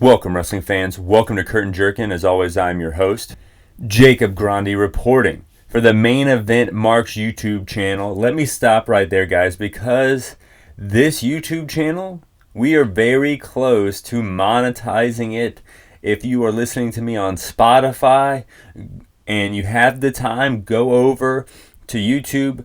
Welcome, wrestling fans. Welcome to Curtain Jerkin. As always, I'm your host, Jacob Grondy, reporting for the Main Event Marks YouTube channel. Let me stop right there, guys, because this YouTube channel, we are very close to monetizing it. If you are listening to me on Spotify and you have the time, go over to YouTube,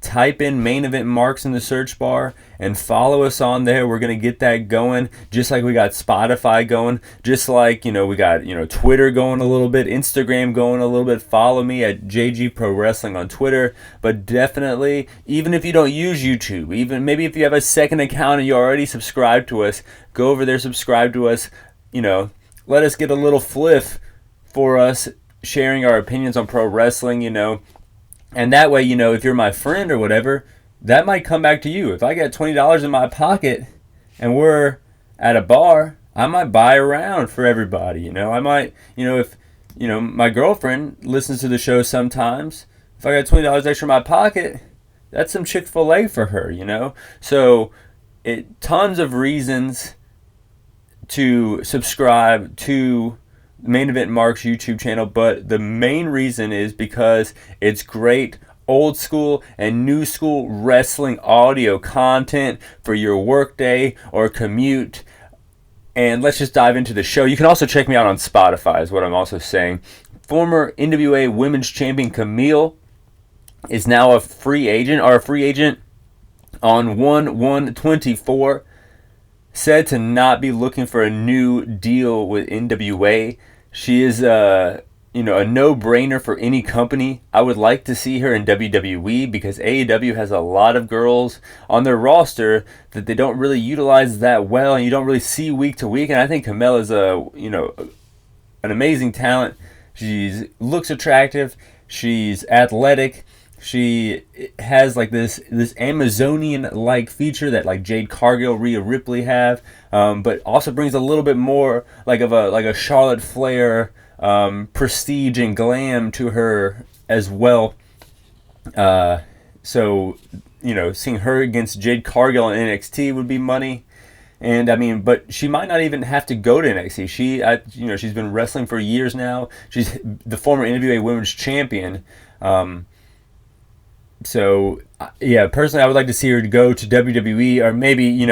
type in Main Event Marks in the search bar and follow us on there. We're going to get that going, just like we got Spotify going, just like, we got, Twitter going a little bit, Instagram going a little bit. Follow me at JG Pro Wrestling on Twitter. But definitely, even if you don't use YouTube, even maybe if you have a second account and you already subscribed to us, go over there, subscribe to us, let us get a little fliff for us sharing our opinions on pro wrestling, And that way, if you're my friend or whatever, that might come back to you. If I got $20 in my pocket and we're at a bar, I might buy a round for everybody. I might, if, my girlfriend listens to the show sometimes, if I got $20 extra in my pocket, that's some Chick-fil-A for her, So, tons of reasons to subscribe to Main Event Marks YouTube channel, but the main reason is because it's great old school and new school wrestling audio content for your workday or commute. And let's just dive into the show. You can also check me out on Spotify, is what I'm also saying. Former NWA Women's Champion Kamille is now a free agent on 1/1/24. Said to not be looking for a new deal with NWA. She is a no-brainer for any company. I would like to see her in WWE because AEW has a lot of girls on their roster that they don't really utilize that well, and you don't really see week to week. And I think Kamille is an amazing talent. She looks attractive. She's athletic. She has like this Amazonian-like feature that like Jade Cargill, Rhea Ripley have, but also brings a little bit more like a Charlotte Flair prestige and glam to her as well. So seeing her against Jade Cargill in NXT would be money. And but she might not even have to go to NXT. She's been wrestling for years now. She's the former NWA Women's Champion. So, yeah, personally, I would like to see her go to WWE, or maybe,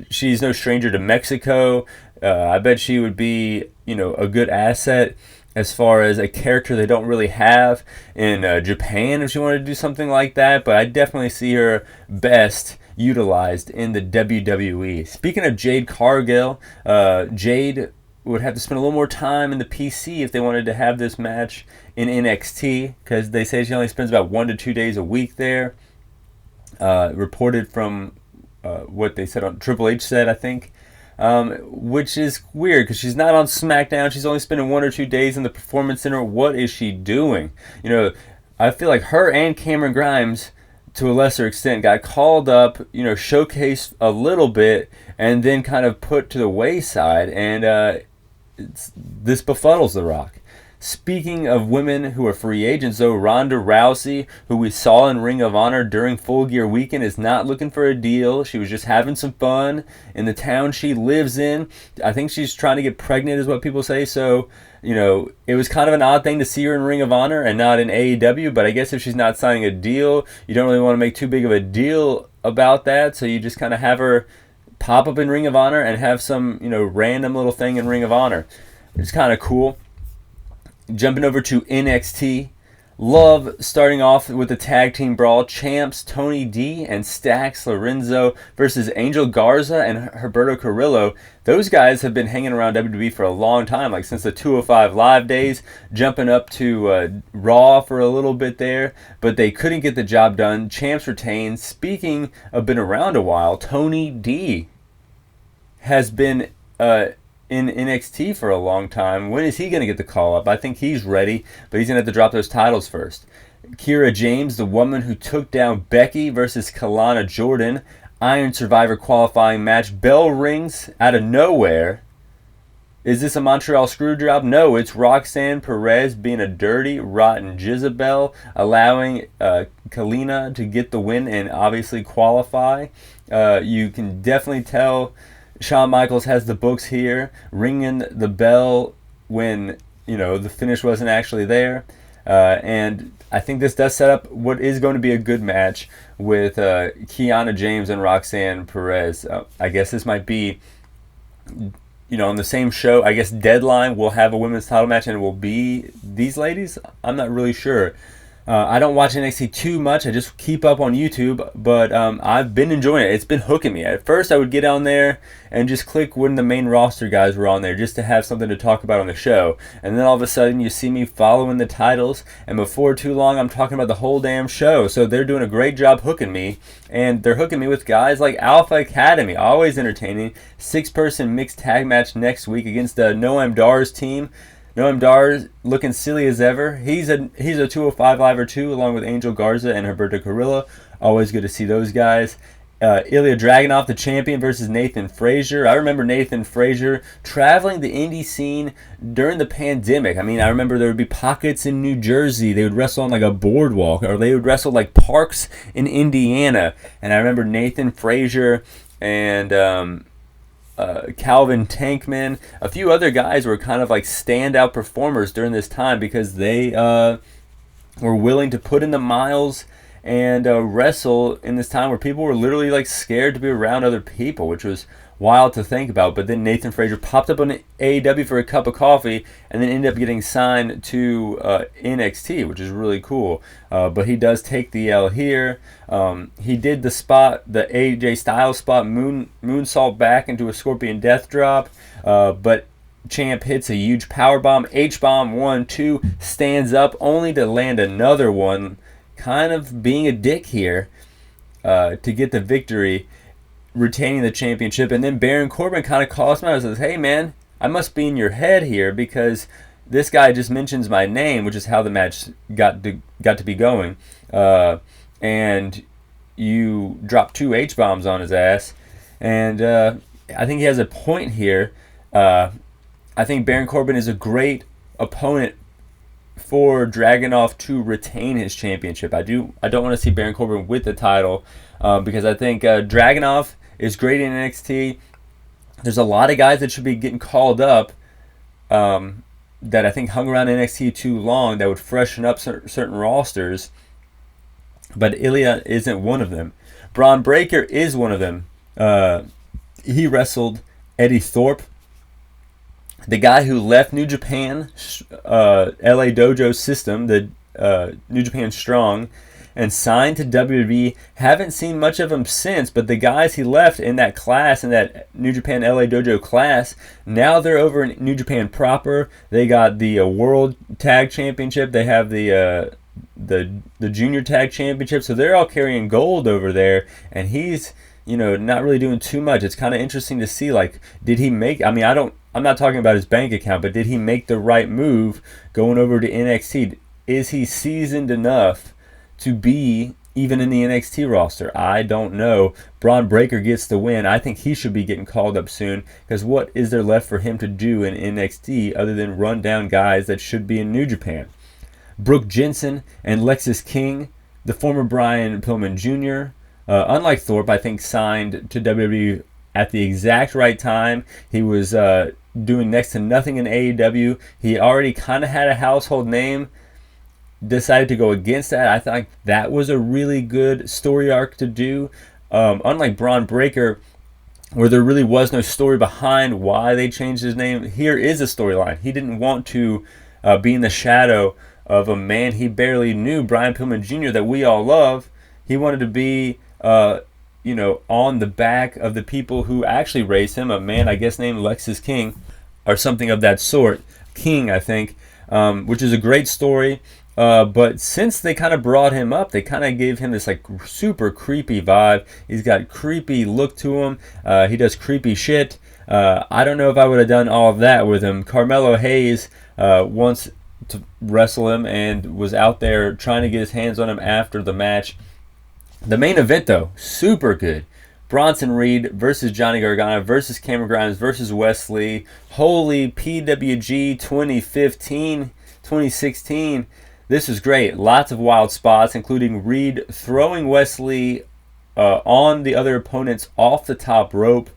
she's no stranger to Mexico. I bet she would be, a good asset as far as a character they don't really have in Japan if she wanted to do something like that. But I definitely see her best utilized in the WWE. Speaking of Jade Cargill, Jade would have to spend a little more time in the PC if they wanted to have this match in NXT, because they say she only spends about 1 to 2 days a week there. Reported from what they said on Triple H said, I think, which is weird because she's not on SmackDown. She's only spending 1 or 2 days in the Performance Center. What is she doing? I feel like her and Cameron Grimes, to a lesser extent, got called up, showcased a little bit, and then kind of put to the wayside, and this befuddles The Rock. Speaking of women who are free agents, though, Ronda Rousey, who we saw in Ring of Honor during Full Gear Weekend, is not looking for a deal. She was just having some fun in the town she lives in. I think she's trying to get pregnant, is what people say. So, it was kind of an odd thing to see her in Ring of Honor and not in AEW. But I guess if she's not signing a deal, you don't really want to make too big of a deal about that. So you just kind of have her pop up in Ring of Honor and have some, random little thing in Ring of Honor. It's kind of cool. Jumping over to NXT, love starting off with the tag team brawl. Champs Tony D and Stax Lorenzo versus Angel Garza and Humberto Carrillo. Those guys have been hanging around WWE for a long time, like since the 205 Live days, jumping up to Raw for a little bit there, but they couldn't get the job done. Champs retained. Speaking of been around a while, Tony D has been in NXT for a long time. When is he going to get the call up? I think he's ready, but he's going to have to drop those titles first. Kiera James, the woman who took down Becky versus Kalana Jordan. Iron Survivor qualifying match. Bell rings out of nowhere. Is this a Montreal Screwjob? No, it's Roxanne Perez being a dirty, rotten Jezebel, allowing Kalina to get the win and obviously qualify. You can definitely tell Shawn Michaels has the books here, ringing the bell when the finish wasn't actually there. And I think this does set up what is going to be a good match with Kiana James and Roxanne Perez. I guess this might be, on the same show. I guess Deadline will have a women's title match and it will be these ladies. I'm not really sure. I don't watch NXT too much. I just keep up on YouTube, but I've been enjoying it. It's been hooking me. At first, I would get on there and just click when the main roster guys were on there just to have something to talk about on the show. And then all of a sudden, you see me following the titles, and before too long, I'm talking about the whole damn show. So they're doing a great job hooking me, and they're hooking me with guys like Alpha Academy, always entertaining. 6-person mixed tag match next week against the Noam Dar's team. Noam Dar looking silly as ever. He's a 205 Live 2 along with Angel Garza and Roberto Carrillo. Always good to see those guys. Ilya Dragunov, the champion, versus Nathan Frazier. I remember Nathan Frazier traveling the indie scene during the pandemic. I mean, I remember there would be pockets in New Jersey. They would wrestle on like a boardwalk, or they would wrestle like parks in Indiana. And I remember Nathan Frazier and Calvin Tankman, a few other guys were kind of like standout performers during this time because they were willing to put in the miles and wrestle in this time where people were literally like scared to be around other people, which was wild to think about. But then Nathan Frazier popped up on AEW for a cup of coffee and then ended up getting signed to NXT, which is really cool. But he does take the L here. He did the spot, the AJ Styles spot, moonsault back into a Scorpion Death Drop, but Champ hits a huge powerbomb, H-bomb 1-2, stands up only to land another one, kind of being a dick here to get the victory, retaining the championship. And then Baron Corbin kind of calls him out and says, hey man, I must be in your head here because this guy just mentions my name, which is how the match got to be going. And you dropped 2 H-bombs on his ass. And I think he has a point here. I think Baron Corbin is a great opponent for Dragunov to retain his championship. I don't want to see Baron Corbin with the title because I think Dragunov is great in NXT. There's a lot of guys that should be getting called up that I think hung around NXT too long that would freshen up certain rosters. But Ilya isn't one of them. Braun Breaker is one of them. He wrestled Eddie Thorpe, the guy who left New Japan, LA Dojo system, the New Japan Strong, and signed to WWE. Haven't seen much of him since, but the guys he left in that class, in that New Japan LA Dojo class, now they're over in New Japan proper. They got the World Tag Championship. They have the Junior Tag Championship. So they're all carrying gold over there, and he's not really doing too much. It's kind of interesting to see, like, did he make, I'm not talking about his bank account, but did he make the right move going over to NXT? Is he seasoned enough to be even in the NXT roster? I don't know. Braun Breaker gets the win. I think he should be getting called up soon because what is there left for him to do in NXT other than run down guys that should be in New Japan? Brooke Jensen and Lexis King, the former Brian Pillman Jr., unlike Thorpe, I think signed to WWE at the exact right time. He was doing next to nothing in AEW. He already kind of had a household name. Decided to go against that. I think that was a really good story arc to do. Unlike Braun Breaker, where there really was no story behind why they changed his name, here is a storyline. He didn't want to be in the shadow of a man he barely knew, Brian Pillman Jr., that we all love. He wanted to be on the back of the people who actually raised him, a man I guess named Lexis King or something of that sort. King, I think, which is a great story. But since they kind of brought him up, they kind of gave him this like super creepy vibe. He's got creepy look to him. He does creepy shit. I don't know if I would have done all of that with him. Carmelo Hayes wants to wrestle him and was out there trying to get his hands on him after the match. The main event, though, super good. Bronson Reed versus Johnny Gargano versus Cameron Grimes versus Wesley. Holy PWG 2015, 2016. This was great. Lots of wild spots, including Reed throwing Wesley on the other opponents off the top rope.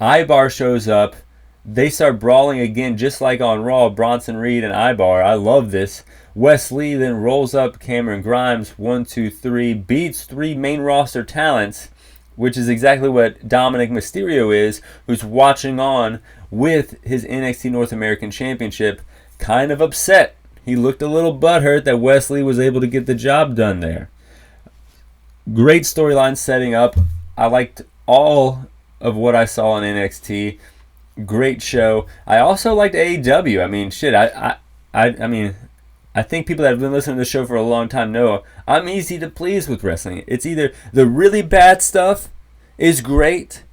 Ibar shows up. They start brawling again, just like on Raw, Bronson Reed and Ibar. I love this. Wes Lee then rolls up Cameron Grimes, 1, 2, 3, beats 3 main roster talents, which is exactly what Dominic Mysterio is, who's watching on with his NXT North American Championship, kind of upset. He looked a little butthurt that Wes Lee was able to get the job done there. Great storyline setting up. I liked all of what I saw in NXT. Great show. I also liked AEW. I mean, shit. I think people that have been listening to the show for a long time know I'm easy to please with wrestling. It's either the really bad stuff is great,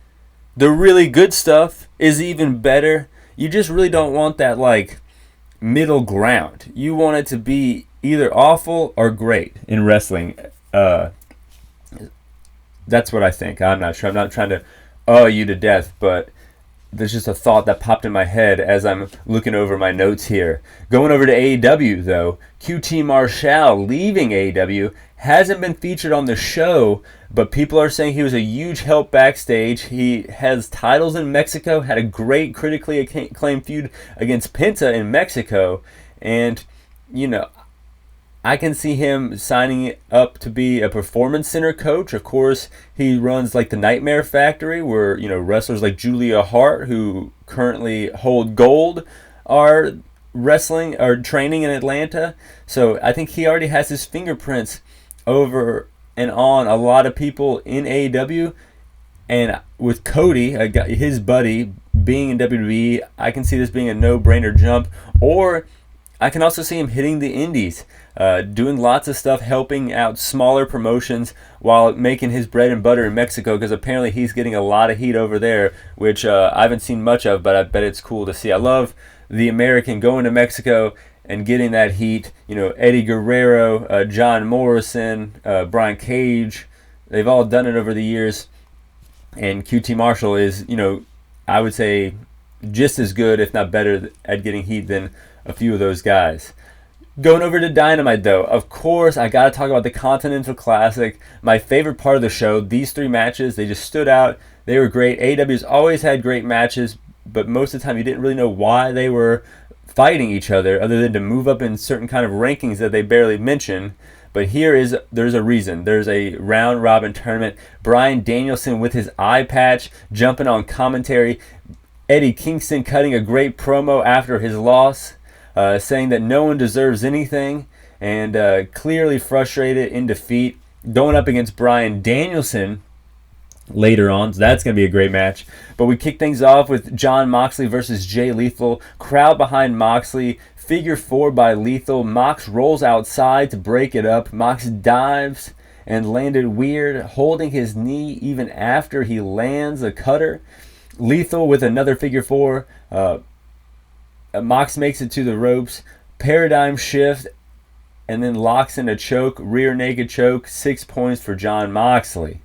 the really good stuff is even better. You just really don't want that like middle ground. You want it to be either awful or great in wrestling. That's what I think. I'm not sure. I'm not trying to you to death, but there's just a thought that popped in my head as I'm looking over my notes here. Going over to AEW, though, QT Marshall leaving AEW hasn't been featured on the show, but people are saying he was a huge help backstage. He has titles in Mexico, had a great critically acclaimed feud against Penta in Mexico, and, you know, I can see him signing up to be a performance center coach. Of course, he runs like the Nightmare Factory, where, you know, wrestlers like Julia Hart, who currently hold gold, are wrestling or training in Atlanta. So I think he already has his fingerprints over and on a lot of people in AEW. And with Cody, his buddy, being in WWE, I can see this being a no-brainer jump. Or I can also see him hitting the indies, doing lots of stuff, helping out smaller promotions while making his bread and butter in Mexico, because apparently he's getting a lot of heat over there, which I haven't seen much of, but I bet it's cool to see. I love the American going to Mexico and getting that heat. You know, Eddie Guerrero, John Morrison, Brian Cage, they've all done it over the years. And QT Marshall is, you know, I would say just as good, if not better, at getting heat than a few of those guys. Going over to Dynamite, though, of course, I got to talk about the Continental Classic. My favorite part of the show, these 3 matches, they just stood out. They were great. AEW's always had great matches, but most of the time you didn't really know why they were fighting each other, other than to move up in certain kind of rankings that they barely mention. But there's a reason. There's a round-robin tournament. Bryan Danielson with his eye patch, jumping on commentary. Eddie Kingston cutting a great promo after his loss, saying that no one deserves anything, and clearly frustrated in defeat, going up against Bryan Danielson later on. So that's going to be a great match. But we kick things off with Jon Moxley versus Jay Lethal. Crowd behind Moxley. Figure 4 by Lethal. Mox rolls outside to break it up. Mox dives and landed weird, holding his knee even after he lands a cutter. Lethal with another figure 4. Mox makes it to the ropes, paradigm shift, and then locks in a choke, rear naked choke, 6 points for Jon Moxley.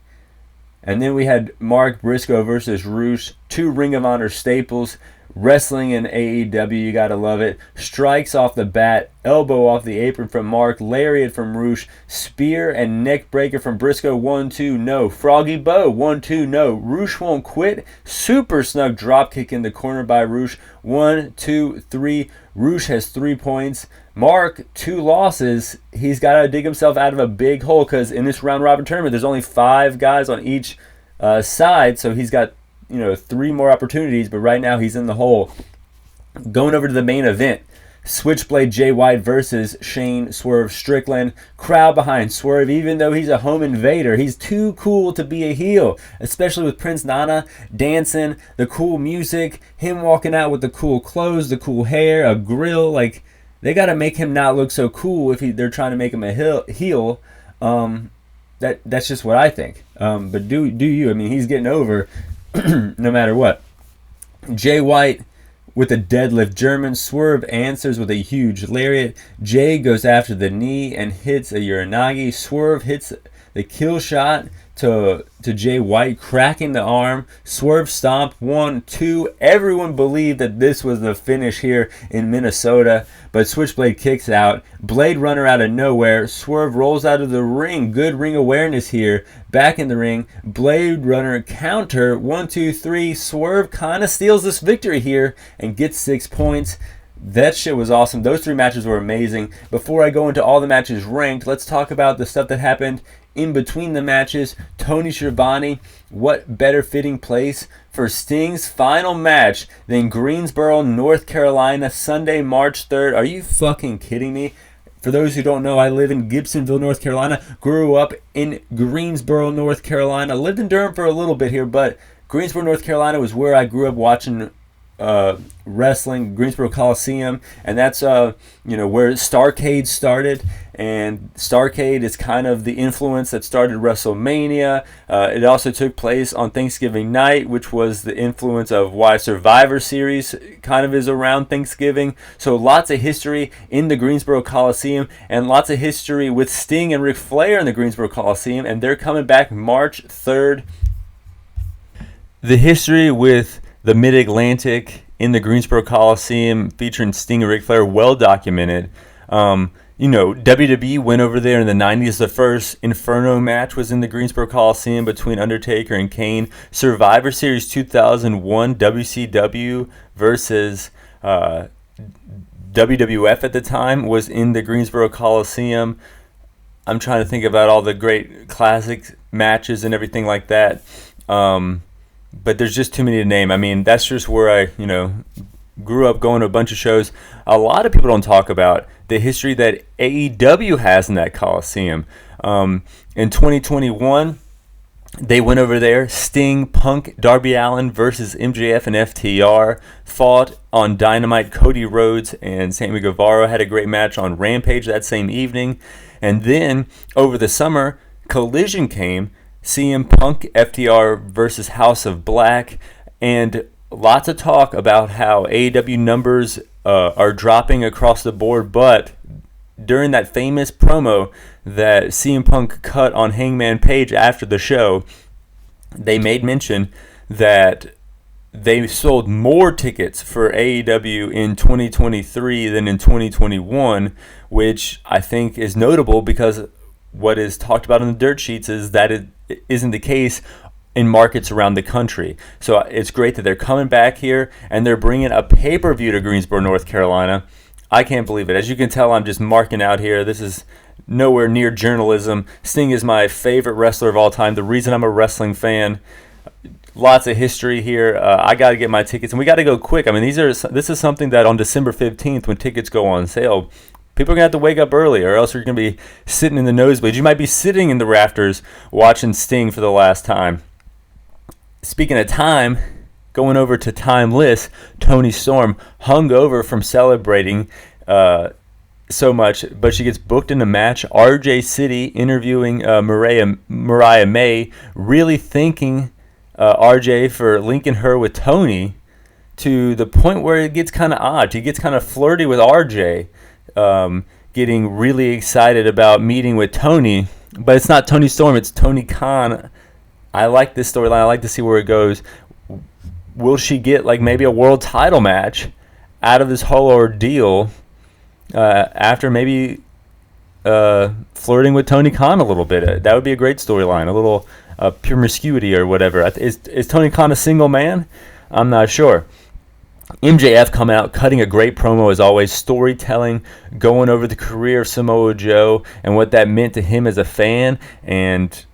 And then we had Mark Briscoe versus Roosh, 2 Ring of Honor staples, wrestling in AEW, you gotta love it. Strikes off the bat, elbow off the apron from Mark, lariat from Roosh, spear and neck breaker from Briscoe, 1-2, no. Froggy Bow, 1-2, no. Roosh won't quit, super snug drop kick in the corner by Roosh, 1, 2, 3. Roosh has 3 points. Mark, 2 losses. He's got to dig himself out of a big hole, because in this round-robin tournament, there's only 5 guys on each side, so he's got 3 more opportunities, but right now he's in the hole. Going over to the main event, Switchblade Jay White versus Shane Swerve Strickland. Crowd behind Swerve, even though he's a home invader. He's too cool to be a heel, especially with Prince Nana dancing, the cool music, him walking out with the cool clothes, the cool hair, a grill. Like, they got to make him not look so cool if they're trying to make him a heel. That's just what I think. But do you? I mean, he's getting over no matter what. Jay White with a deadlift German. Swerve answers with a huge lariat. Jay goes after the knee and hits a Uranagi. Swerve hits the kill shot to Jay White, cracking the arm, swerve stomp, 1, 2. Everyone believed that this was the finish here in Minnesota, but Switchblade kicks out. Blade Runner out of nowhere. Swerve rolls out of the ring. Good ring awareness here. Back in the ring. Blade Runner counter, 1, 2, 3. Swerve kind of steals this victory here and gets 6 points. That shit was awesome. Those 3 matches were amazing. Before I go into all the matches ranked, let's talk about the stuff that happened in between the matches. Tony Schiavone, what better fitting place for Sting's final match than Greensboro, North Carolina, Sunday, March 3rd. Are you fucking kidding me? For those who don't know, I live in Gibsonville, North Carolina. Grew up in Greensboro, North Carolina. Lived in Durham for a little bit here, but Greensboro, North Carolina was where I grew up watching wrestling, Greensboro Coliseum, and that's where Starrcade started. And Starrcade is kind of the influence that started WrestleMania. It also took place on Thanksgiving night, which was the influence of why Survivor Series kind of is around Thanksgiving. So lots of history in the Greensboro Coliseum, and lots of history with Sting and Ric Flair in the Greensboro Coliseum, and they're coming back March 3rd. The history with the Mid-Atlantic in the Greensboro Coliseum featuring Sting and Ric Flair, well documented. WWE went over there in the 90s. The first Inferno match was in the Greensboro Coliseum between Undertaker and Kane. Survivor Series 2001, WCW versus WWF at the time was in the Greensboro Coliseum. I'm trying to think about all the great classic matches and everything like that. But there's just too many to name. I mean, that's just where I, grew up going to a bunch of shows. A lot of people don't talk about the history that AEW has in that Coliseum. In 2021, they went over there. Sting, Punk, Darby Allin versus MJF and FTR fought on Dynamite. Cody Rhodes and Sammy Guevara had a great match on Rampage that same evening. And then over the summer, Collision came. CM Punk, FTR versus House of Black, and lots of talk about how AEW numbers are dropping across the board. But during that famous promo that CM Punk cut on Hangman Page after the show, they made mention that they sold more tickets for AEW in 2023 than in 2021, which I think is notable because what is talked about in the dirt sheets is that it isn't the case in markets around the country. So it's great that they're coming back here and they're bringing a pay-per-view to Greensboro, North Carolina. I can't believe it. As you can tell, I'm just marking out here. This is nowhere near journalism. Sting is my favorite wrestler of all time. The reason I'm a wrestling fan. Lots of history here. I got to get my tickets, and we got to go quick. I mean, this is something that on December 15th, when tickets go on sale, people are going to have to wake up early, or else you're going to be sitting in the nosebleeds. You might be sitting in the rafters watching Sting for the last time. Speaking of time, going over to Timeless, Toni Storm, hungover from celebrating so much, but she gets booked in a match. RJ City interviewing Mariah May, really thanking RJ for linking her with Tony, to the point where it gets kind of odd. She gets kind of flirty with RJ. Getting really excited about meeting with Tony, but it's not Toni Storm, it's Tony Khan. I like this storyline. I like to see where it goes. Will she get maybe a world title match out of this whole ordeal after maybe flirting with Tony Khan a little bit? That would be a great storyline, a little promiscuity or whatever. Is Tony Khan a single man? I'm not sure. MJF coming out, cutting a great promo as always, storytelling, going over the career of Samoa Joe and what that meant to him as a fan and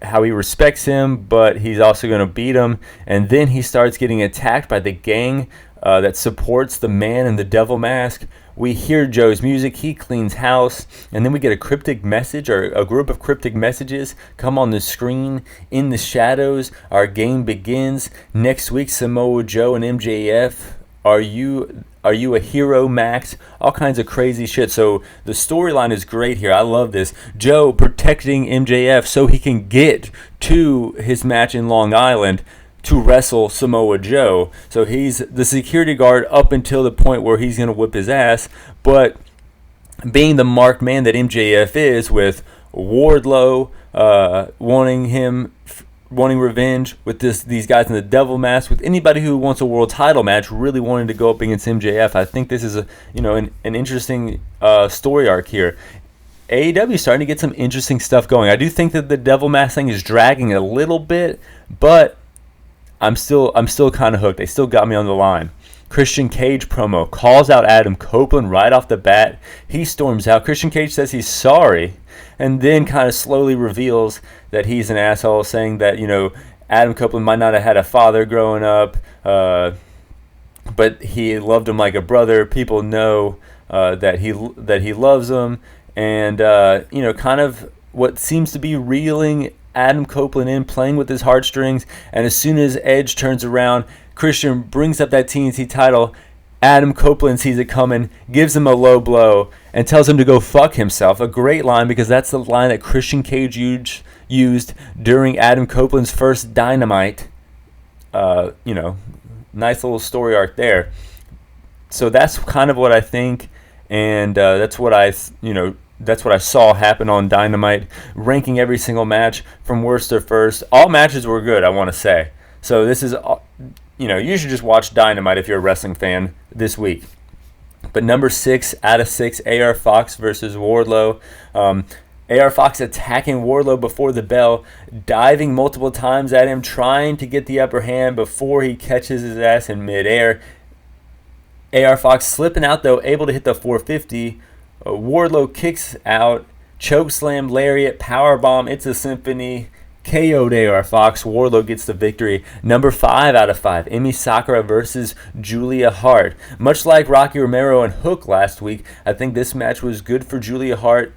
how he respects him, but he's also going to beat him. And then he starts getting attacked by the gang that supports the man in the devil mask. We hear Joe's music, he cleans house, and then we get a cryptic message, or a group of cryptic messages come on the screen. In the shadows, our game begins. Next week, Samoa Joe and MJF. Are you a hero, Max? All kinds of crazy shit. So the storyline is great here. I love this. Joe protecting MJF so he can get to his match in Long Island to wrestle Samoa Joe. So he's the security guard up until the point where he's going to whip his ass. But being the marked man that MJF is, with Wardlow, wanting revenge with these guys in the devil mask, with anybody who wants a world title match really wanting to go up against MJF. I think this is an interesting story arc here. AEW is starting to get some interesting stuff going. I do think that the devil mask thing is dragging a little bit, but I'm still kind of hooked. They still got me on the line. Christian Cage promo calls out Adam Copeland right off the bat. He storms out. Christian Cage says he's sorry, and then kind of slowly reveals that he's an asshole, saying that Adam Copeland might not have had a father growing up, but he loved him like a brother. People know that he loves him, and kind of what seems to be reeling Adam Copeland in, playing with his heartstrings. And as soon as Edge turns around, Christian brings up that TNT title. Adam Copeland sees it coming, gives him a low blow, and tells him to go fuck himself. A great line, because that's the line that Christian Cage used during Adam Copeland's first Dynamite. Nice little story arc there. So that's kind of what I think, and that's what I saw happen on Dynamite, ranking every single match from worst to first. All matches were good, I want to say. So this is, you should just watch Dynamite if you're a wrestling fan this week. But number 6 out of 6, AR Fox versus Wardlow. AR Fox attacking Wardlow before the bell, diving multiple times at him, trying to get the upper hand before he catches his ass in midair. AR Fox slipping out, though, able to hit the 450. Wardlow kicks out, chokeslam, lariat, powerbomb. It's a symphony. KO'd AR Fox. Wardlow gets the victory. Number 5 out of 5, Emi Sakura versus Julia Hart. Much like Rocky Romero and Hook last week, I think this match was good for Julia Hart,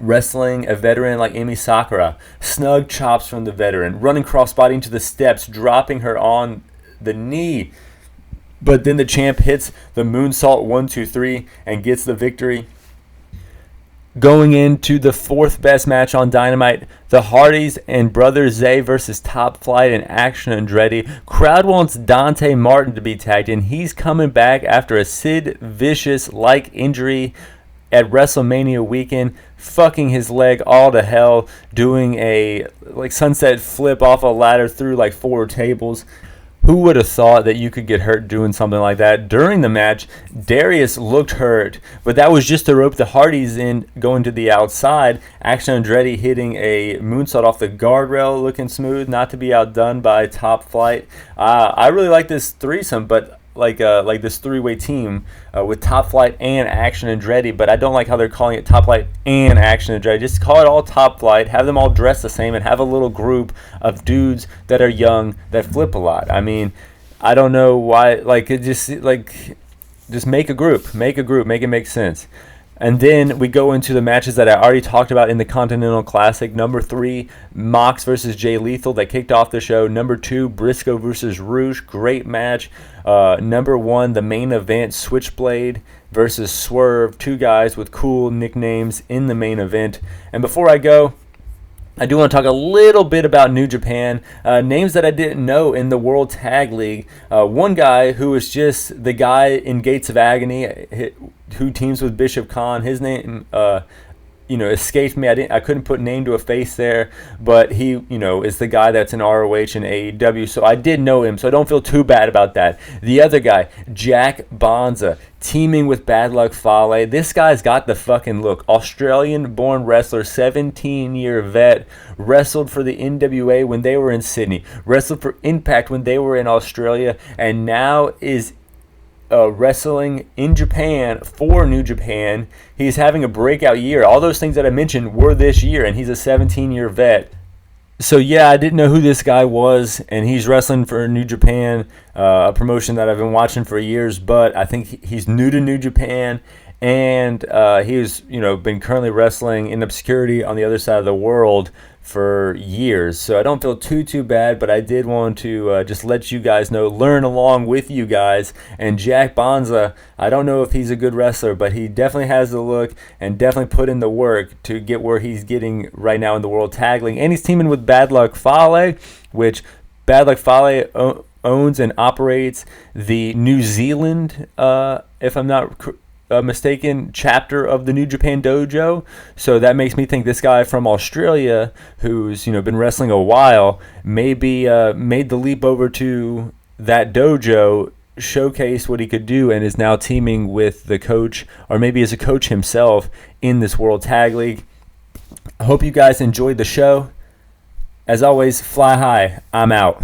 wrestling a veteran like Emi Sakura. Snug chops from the veteran, running crossbody into the steps, dropping her on the knee. But then the champ hits the moonsault 1, 2, 3 and gets the victory. Going into the 4th best match on Dynamite, the Hardys and Brother Zay versus Top Flight and Action Andretti. Crowd wants Dante Martin to be tagged in. He's coming back after a Sid Vicious-like injury at WrestleMania weekend, fucking his leg all to hell, doing a sunset flip off a ladder through 4 tables. Who would have thought that you could get hurt doing something like that? During the match, Darius looked hurt, but that was just to rope the Hardys in, going to the outside. Action Andretti hitting a moonsault off the guardrail, looking smooth, not to be outdone by Top Flight. I really like this threesome, but like this 3-way team with Top Flight and Action Andretti, but I don't like how they're calling it Top Flight and Action Andretti. Just call it all Top Flight, have them all dressed the same, and have a little group of dudes that are young that flip a lot. I mean, I don't know why. Just make a group, make it make sense. And then we go into the matches that I already talked about in the Continental Classic. Number 3, Mox versus Jay Lethal. That kicked off the show. Number 2, Briscoe versus Roosh. Great match. Number 1, the main event, Switchblade versus Swerve. 2 guys with cool nicknames in the main event. And before I go, I do want to talk a little bit about New Japan. Names that I didn't know in the World Tag League. One guy who was just the guy in Gates of Agony, who teams with Bishop Khan. His name escaped me. I couldn't put name to a face there, but he is the guy that's in ROH and AEW, so I did know him, so I don't feel too bad about that. The other guy, Jack Bonza, teaming with Bad Luck Fale. This guy's got the fucking look. Australian-born wrestler, 17-year vet, wrestled for the NWA when they were in Sydney, wrestled for Impact when they were in Australia, and now is wrestling in Japan for New Japan. He's having a breakout year. All those things that I mentioned were this year, and he's a 17-year vet. So yeah, I didn't know who this guy was, and he's wrestling for New Japan, a promotion that I've been watching for years, but I think he's new to New Japan, and he's been currently wrestling in obscurity on the other side of the world for years. So I don't feel too bad, but I did want to just let you guys know, learn along with you guys. And Jack Bonza, I don't know if he's a good wrestler, but he definitely has the look and definitely put in the work to get where he's getting right now in the World Tag League. And he's teaming with Bad Luck Fale, which Bad Luck Fale owns and operates the New Zealand, if I'm not mistaken, chapter of the New Japan Dojo. So that makes me think this guy from Australia, who's been wrestling a while, maybe made the leap over to that dojo, showcased what he could do, and is now teaming with the coach, or maybe as a coach himself, in this World Tag League. I hope you guys enjoyed the show. As always, fly high. I'm out.